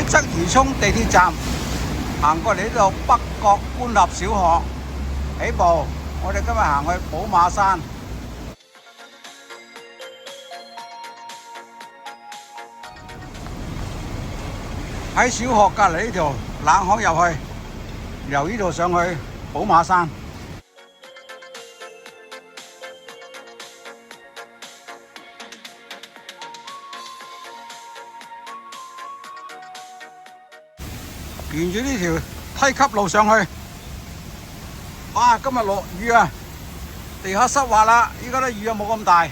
鰂魚涌地鐵站行過嚟呢度北角官立小學起步。我哋今日行去寶馬山。喺小學隔離呢條冷巷入去，由呢度上去寶馬山。沿住呢條梯級路上去，哇！今日落雨啊，地下濕滑啦，依家啲雨又冇咁大。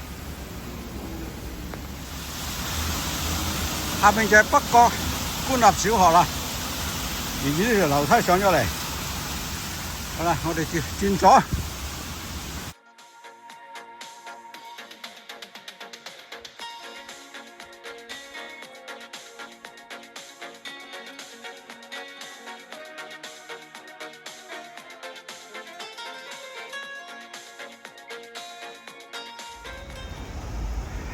下面就係北角官立小學啦，沿住呢條樓梯上咗嚟。好啦，我哋轉左。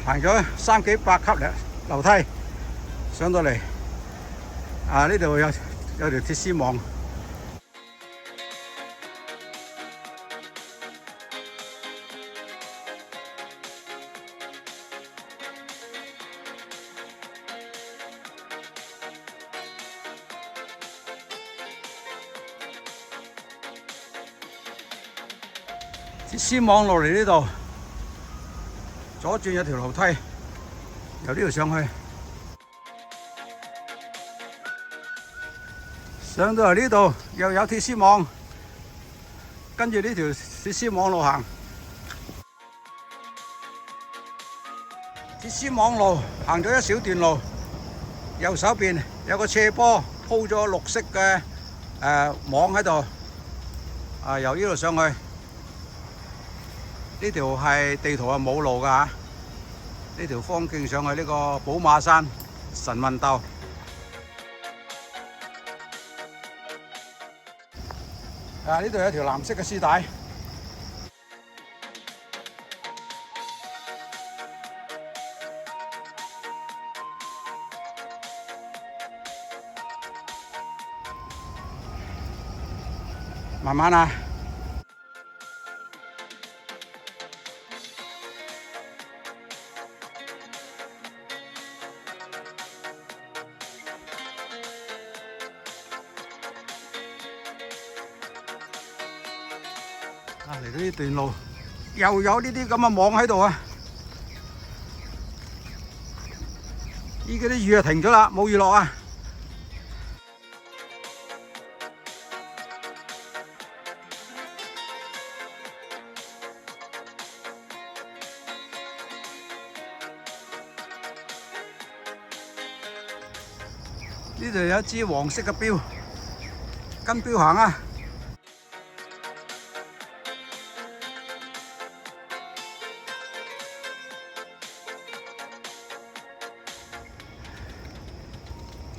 行咗3幾百級樓梯上到嚟，呢度有條鐵絲網。鐵絲網落嚟呢度。左轉有條樓梯，由呢度上去，上到嚟呢度又有鐵絲網，跟住呢條鐵絲網路行。鐵絲網路行咗一小段路，右手邊有個斜坡，鋪咗綠色嘅網喺度，由呢度上去。呢條係地圖係冇路㗎嚇，呢條方徑上去呢個寶馬山神運竇。呢度有條藍色嘅絲帶。慢慢啊！嚟到呢段路，又有呢啲咁嘅網喺度啊！依家啲雨就停咗啦，冇雨落啊！呢度有一支黃色嘅標，跟標行啊！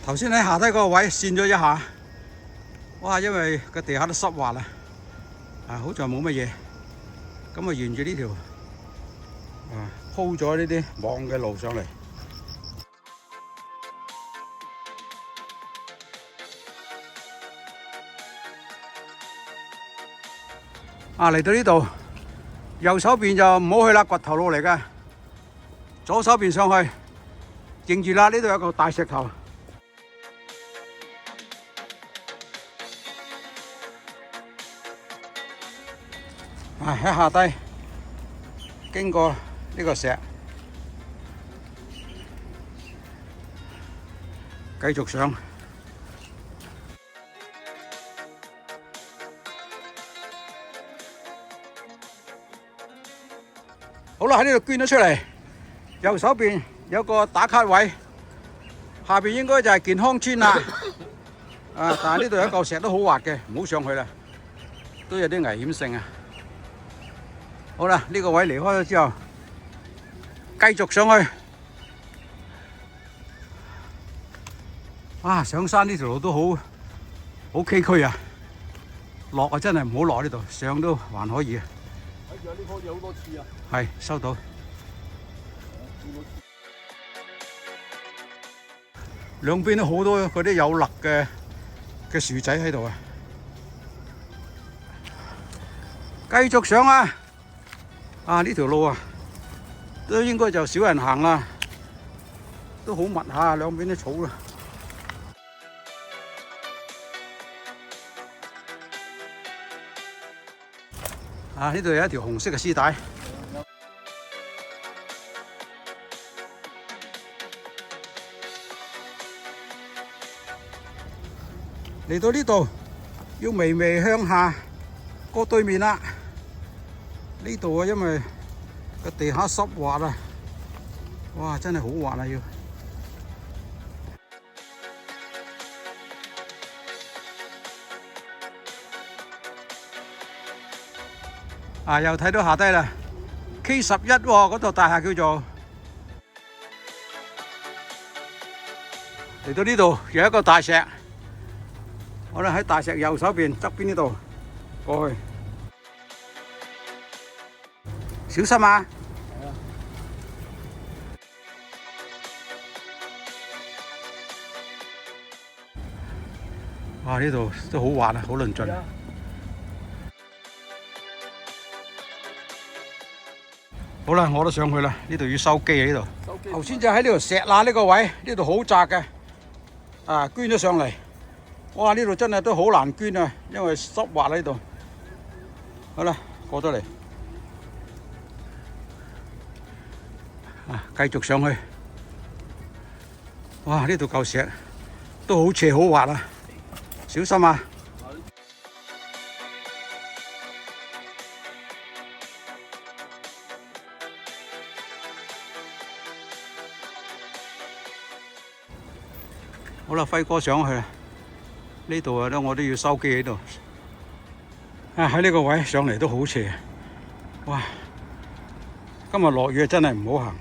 頭先喺下低嗰個位跣咗一下，哇！因為個地下都濕滑啦，好在冇乜嘢。咁啊，沿住呢條鋪咗呢啲網嘅路上嚟。嚟到呢度，右手邊就唔好去啦，掘頭路嚟嘅。左手邊上去，認住啦，呢度有個大石頭。喺下低經過呢個石，繼續上。好啦，喺呢度捐咗出嚟，右手邊有個打卡位，下邊應該就係健康村啦。但係呢度有一嚿石都好滑嘅，唔好上去啦，都有啲危險性啊。好啦，呢個位離開咗之後，繼續上去。上山呢條路都好崎嶇啊！落啊真係唔好落呢度，上都還可以啊。睇住呢棵有好多刺啊！係，收到。兩邊都好多嗰啲有勒嘅樹仔喺度啊！繼續上啊！呢條路啊，都應該就少人行啦，都好密下，兩邊啲草啦。呢度有一條紅色嘅絲帶。嚟到呢度要微微向下過對面啦。呢度啊，因為個地下濕滑啊，哇，真係好滑啊！又睇到下低啦 ，K11喎，嗰度大廈叫做。嚟到呢度有一個大石，我哋喺大石右手邊側邊呢度過去，小心啊！哇！呢度都好滑啊，好論盡。好啦，我都上去啦，呢度要收機啊！呢度頭先就喺呢度石罅呢個位，呢度好窄嘅，捐咗上嚟。哇！呢度真係都好難捐啊，因為濕滑喺度。好啦，過咗嚟，繼續上去。哇！呢度嚿石都好斜好滑啊，小心啊！好啦，輝哥上去啦。呢度啊，我都要收機喺度。喺呢個位上嚟都好斜。哇！今日落雨真係唔好行。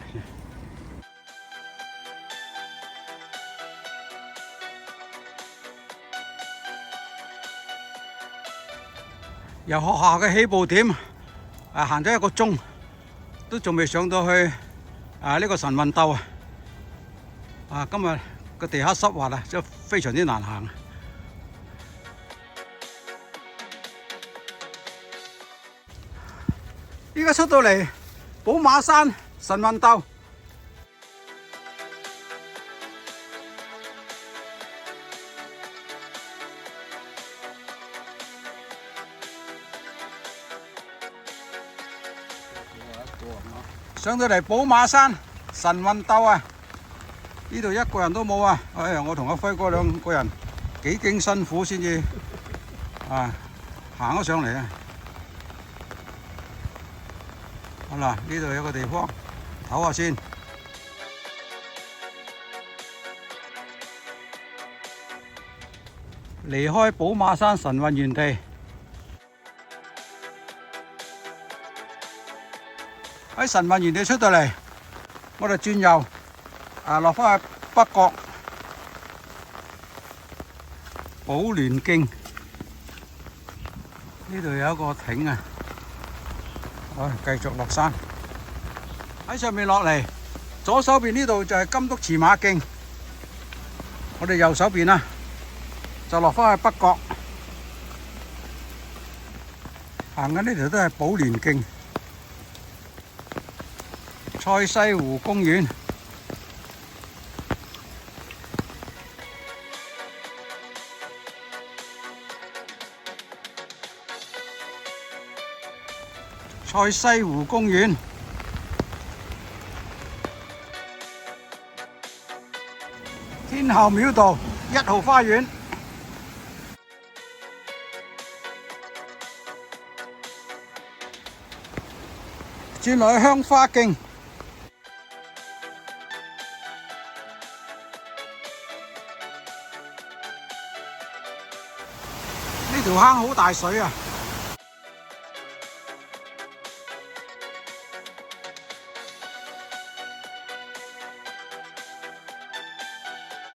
由學校嘅起步點行咗1個鐘，都仲未上到去呢個神運鬥啊！今日個地下濕滑啊，真係非常之難行。依家出到嚟寶馬山神運鬥，上到嚟寶馬山神運鬥啊！呢度一個人都冇啊！哎呀，我同阿輝哥兩個人幾經辛苦先至行咗上嚟啊！好啦，呢度有個地方唞下先。離開寶馬山神運園地，喺神運園地出到嚟，我哋轉右落返去北角寶蓮徑。呢度有一個亭啊！繼續落山，喺上面落嚟，左手邊呢度就係金督馳馬徑，我哋右手邊啊就落返去北角，行緊呢條都係寶蓮徑、賽西湖公園。賽西湖公園，天后廟道1號花園，轉落去香花徑，呢條坑好大水啊！